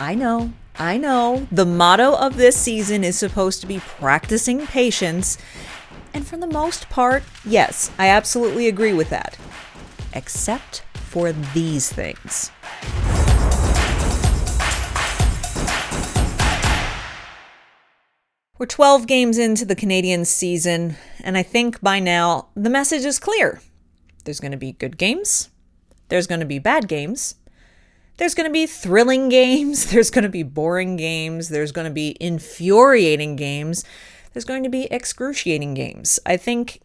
I know. The motto of this season is supposed to be practicing patience. And for the most part, yes, I absolutely agree with that. Except for these things. We're 12 games into the Canadiens season, and I think by now the message is clear. There's going to be good games. There's going to be bad games. There's going to be thrilling games. There's going to be boring games. There's going to be infuriating games. There's going to be excruciating games. I think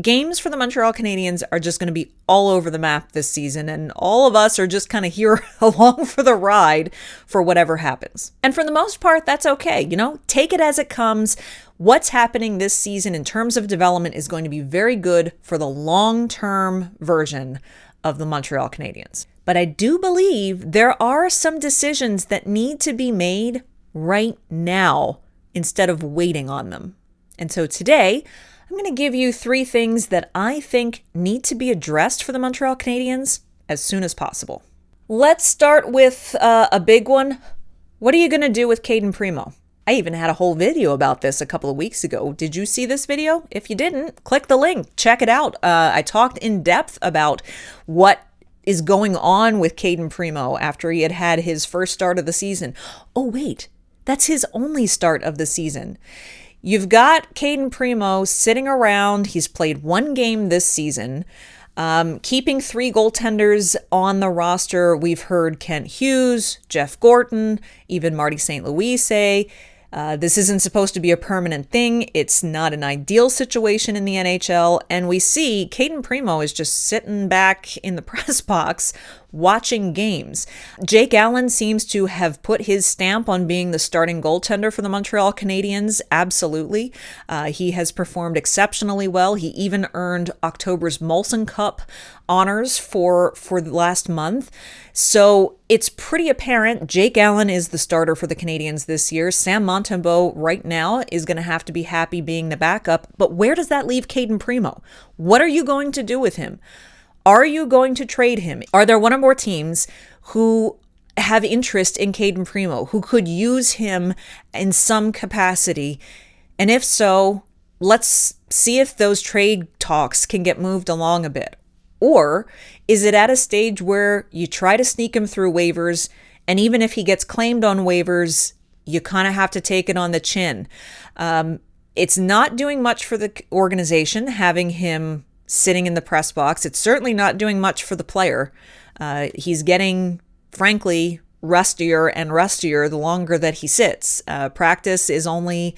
games for the Montreal Canadiens are just going to be all over the map this season, and all of us are just kind of here along for the ride for whatever happens. And for the most part, that's okay. Take it as it comes. What's happening this season in terms of development is going to be very good for the long-term version of the Montreal Canadiens. But I do believe there are some decisions that need to be made right now instead of waiting on them. And so today, I'm going to give you 3 things that I think need to be addressed for the Montreal Canadiens as soon as possible. Let's start with a big one. What are you going to do with Cayden Primeau? I even had a whole video about this a couple of weeks ago. Did you see this video? If you didn't, click the link. Check it out. I talked in depth about what is going on with Cayden Primeau after he had his first start of the season. Oh, wait. That's his only start of the season. You've got Cayden Primeau sitting around. He's played 1 game this season, keeping 3 goaltenders on the roster. We've heard Kent Hughes, Jeff Gorton, even Marty St. Louis say this isn't supposed to be a permanent thing. It's not an ideal situation in the NHL. And we see Cayden Primeau is just sitting back in the press box watching games. Jake Allen seems to have put his stamp on being the starting goaltender for the Montreal Canadiens. Absolutely. He has performed exceptionally well. He even earned October's Molson Cup honors for the last month. So it's pretty apparent Jake Allen is the starter for the Canadiens this year. Sam Montembeault right now is going to have to be happy being the backup. But where does that leave Cayden Primeau? What are you going to do with him? Are you going to trade him? Are there one or more teams who have interest in Cayden Primeau, who could use him in some capacity? And if so, let's see if those trade talks can get moved along a bit. Or is it at a stage where you try to sneak him through waivers, and even if he gets claimed on waivers, you kind of have to take it on the chin? It's not doing much for the organization having him sitting in the press box. It's certainly not doing much for the player. He's getting, frankly, rustier and rustier the longer that he sits. Practice is only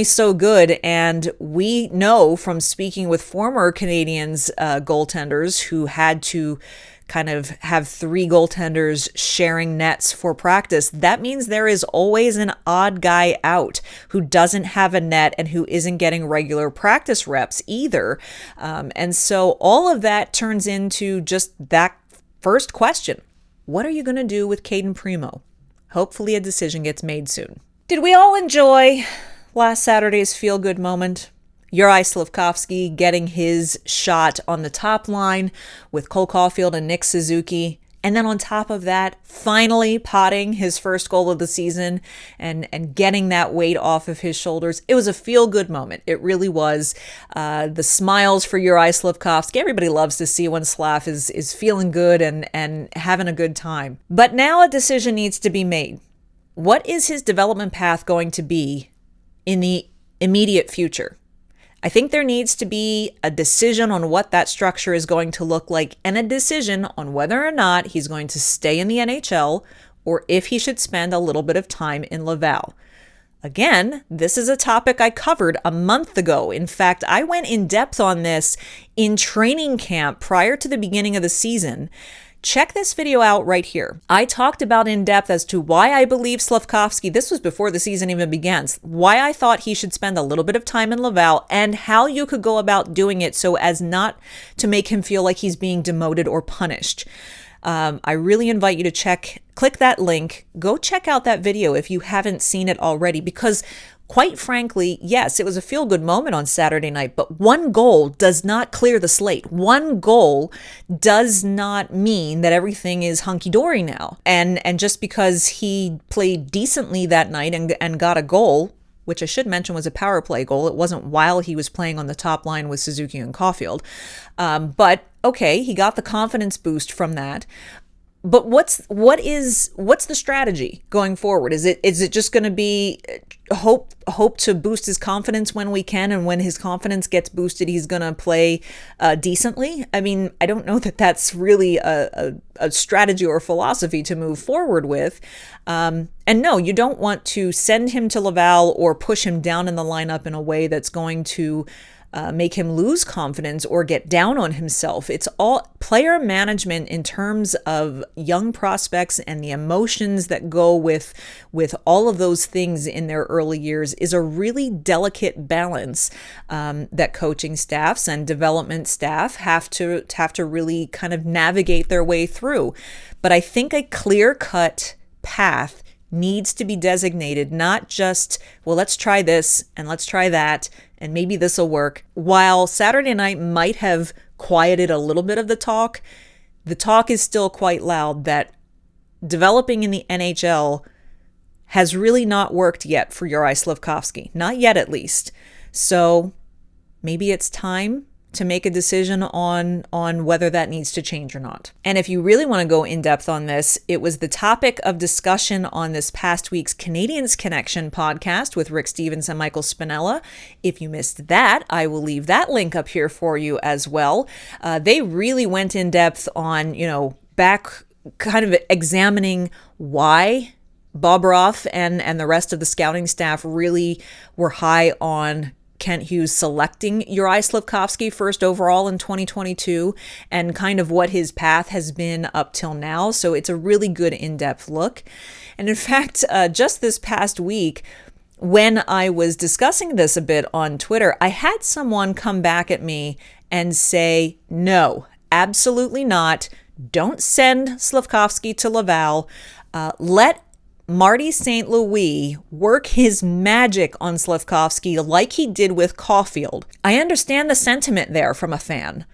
so good, and we know from speaking with former Canadiens goaltenders who had to kind of have 3 goaltenders sharing nets for practice, that means there is always an odd guy out who doesn't have a net and who isn't getting regular practice reps either. And so all of that turns into just that first question. What are you going to do with Cayden Primeau? Hopefully a decision gets made soon. Did we all enjoy last Saturday's feel-good moment? Uri Slafkovsky getting his shot on the top line with Cole Caufield and Nick Suzuki. And then on top of that, finally potting his first goal of the season and getting that weight off of his shoulders. It was a feel-good moment. It really was. The smiles for Uri Slafkovsky. Everybody loves to see when Slav is feeling good and having a good time. But now a decision needs to be made. What is his development path going to be in the immediate future? I think there needs to be a decision on what that structure is going to look like, and a decision on whether or not he's going to stay in the NHL or if he should spend a little bit of time in Laval. Again, this is a topic I covered a month ago. In fact, I went in depth on this in training camp prior to the beginning of the season. Check this video out right here. I talked about in depth as to why I believe Slafkovsky, this was before the season even begins, why I thought he should spend a little bit of time in Laval and how you could go about doing it so as not to make him feel like he's being demoted or punished. I really invite you to click that link, go check out that video if you haven't seen it already, because Quite frankly, yes, it was a feel-good moment on Saturday night, but one goal does not clear the slate. One goal does not mean that everything is hunky-dory now. And just because he played decently that night and got a goal, which I should mention was a power play goal. It wasn't while he was playing on the top line with Suzuki and Caufield. But okay, he got the confidence boost from that. But what's the strategy going forward? Is it just going to be hope to boost his confidence when we can, and when his confidence gets boosted, he's going to play decently? I mean, I don't know that that's really a strategy or philosophy to move forward with. And no, you don't want to send him to Laval or push him down in the lineup in a way that's going to make him lose confidence or get down on himself. It's all player management in terms of young prospects, and the emotions that go with all of those things in their early years is a really delicate balance that coaching staffs and development staff have to really kind of navigate their way through. But I think a clear-cut path needs to be designated, not just, well, let's try this and let's try that and maybe this will work. While Saturday night might have quieted a little bit of the talk is still quite loud that developing in the NHL has really not worked yet for Uri Slafkovsky. Not yet, at least. So maybe it's time to make a decision on whether that needs to change or not. And if you really want to go in depth on this, it was the topic of discussion on this past week's Canadiens Connection podcast with Rick Stevens and Michael Spinella. If you missed that, I will leave that link up here for you as well. They really went in depth on, back kind of examining why Bobroff and the rest of the scouting staff really were high on Kent Hughes selecting Uri Slafkovsky first overall in 2022, and kind of what his path has been up till now. So it's a really good in-depth look. And in fact, just this past week, when I was discussing this a bit on Twitter, I had someone come back at me and say, no, absolutely not. Don't send Slafkovsky to Laval. Let Marty St. Louis work his magic on Slafkovsky like he did with Caufield. I understand the sentiment there from a fan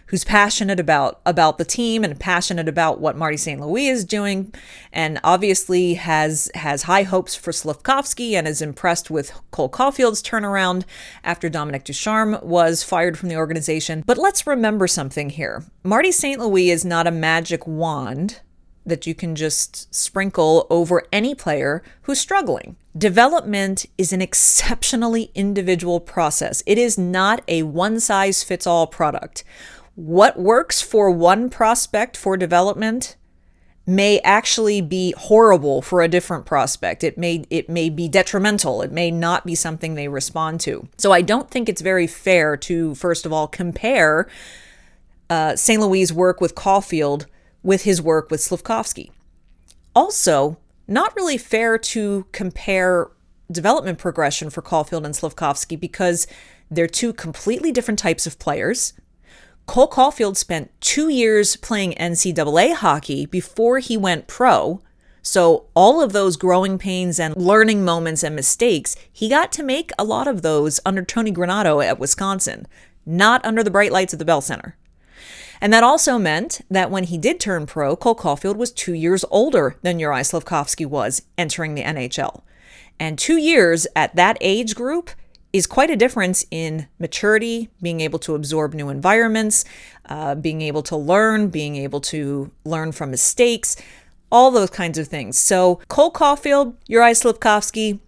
who's passionate about the team and passionate about what Marty St. Louis is doing, and obviously has high hopes for Slafkovsky and is impressed with Cole Caufield's turnaround after Dominic Ducharme was fired from the organization. But let's remember something here. Marty St. Louis is not a magic wand that you can just sprinkle over any player who's struggling. Development is an exceptionally individual process. It is not a one-size-fits-all product. What works for one prospect for development may actually be horrible for a different prospect. It may be detrimental. It may not be something they respond to. So I don't think it's very fair to, first of all, compare St. Louis' work with Caufield with his work with Slafkovsky. Also, not really fair to compare development progression for Caufield and Slafkovsky because they're two completely different types of players. Cole Caufield spent 2 years playing NCAA hockey before he went pro. So all of those growing pains and learning moments and mistakes, he got to make a lot of those under Tony Granato at Wisconsin, not under the bright lights of the Bell Center. And that also meant that when he did turn pro, Cole Caufield was 2 years older than Uri Slafkovsky was entering the NHL. And 2 years at that age group is quite a difference in maturity, being able to absorb new environments, being able to learn from mistakes, all those kinds of things. So Cole Caufield, Uri Slafkovsky,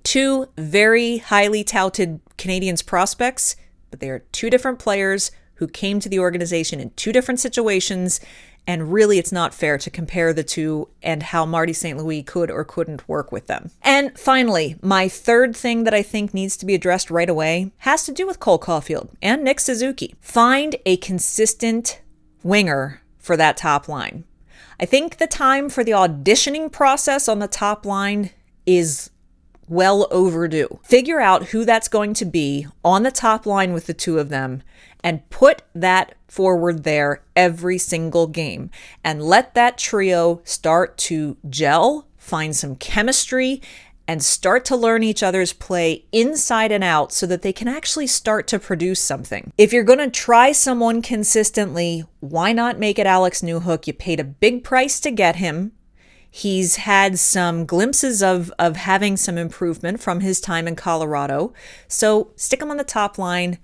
two very highly touted Canadiens prospects, but they are two different players who came to the organization in two different situations, and really it's not fair to compare the two and how Marty St. Louis could or couldn't work with them. And finally, my third thing that I think needs to be addressed right away has to do with Cole Caufield and Nick Suzuki. Find a consistent winger for that top line. I think the time for the auditioning process on the top line is well overdue. Figure out who that's going to be on the top line with the two of them and put that forward there every single game and let that trio start to gel, find some chemistry, and start to learn each other's play inside and out so that they can actually start to produce something. If you're going to try someone consistently, why not make it Alex Newhook? You paid a big price to get him. He's had some glimpses of having some improvement from his time in Colorado. So stick him on the top line,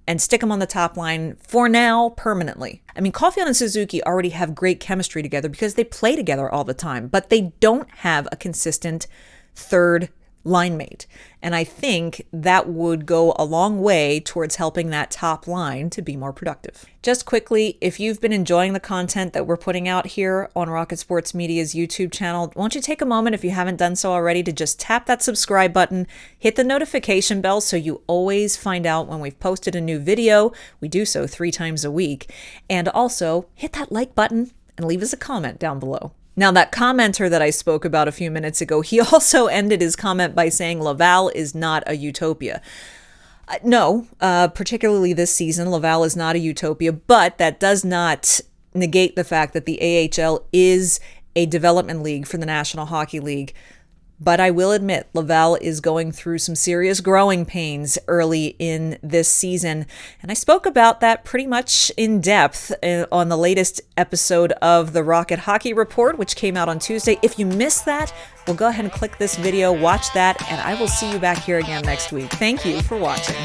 and stick him on the top line for now, permanently. I mean, Caufield and Suzuki already have great chemistry together because they play together all the time, but they don't have a consistent third line mate. And I think that would go a long way towards helping that top line to be more productive. Just quickly, if you've been enjoying the content that we're putting out here on Rocket Sports Media's YouTube channel, won't you take a moment, if you haven't done so already, to just tap that subscribe button, hit the notification bell so you always find out when we've posted a new video. We do so 3 times a week. And also hit that like button and leave us a comment down below. Now, that commenter that I spoke about a few minutes ago, he also ended his comment by saying Laval is not a utopia. No, particularly this season, Laval is not a utopia, but that does not negate the fact that the AHL is a development league for the National Hockey League. But I will admit, Laval is going through some serious growing pains early in this season. And I spoke about that pretty much in depth on the latest episode of the Rocket Hockey Report, which came out on Tuesday. If you missed that, well, go ahead and click this video, watch that, and I will see you back here again next week. Thank you for watching.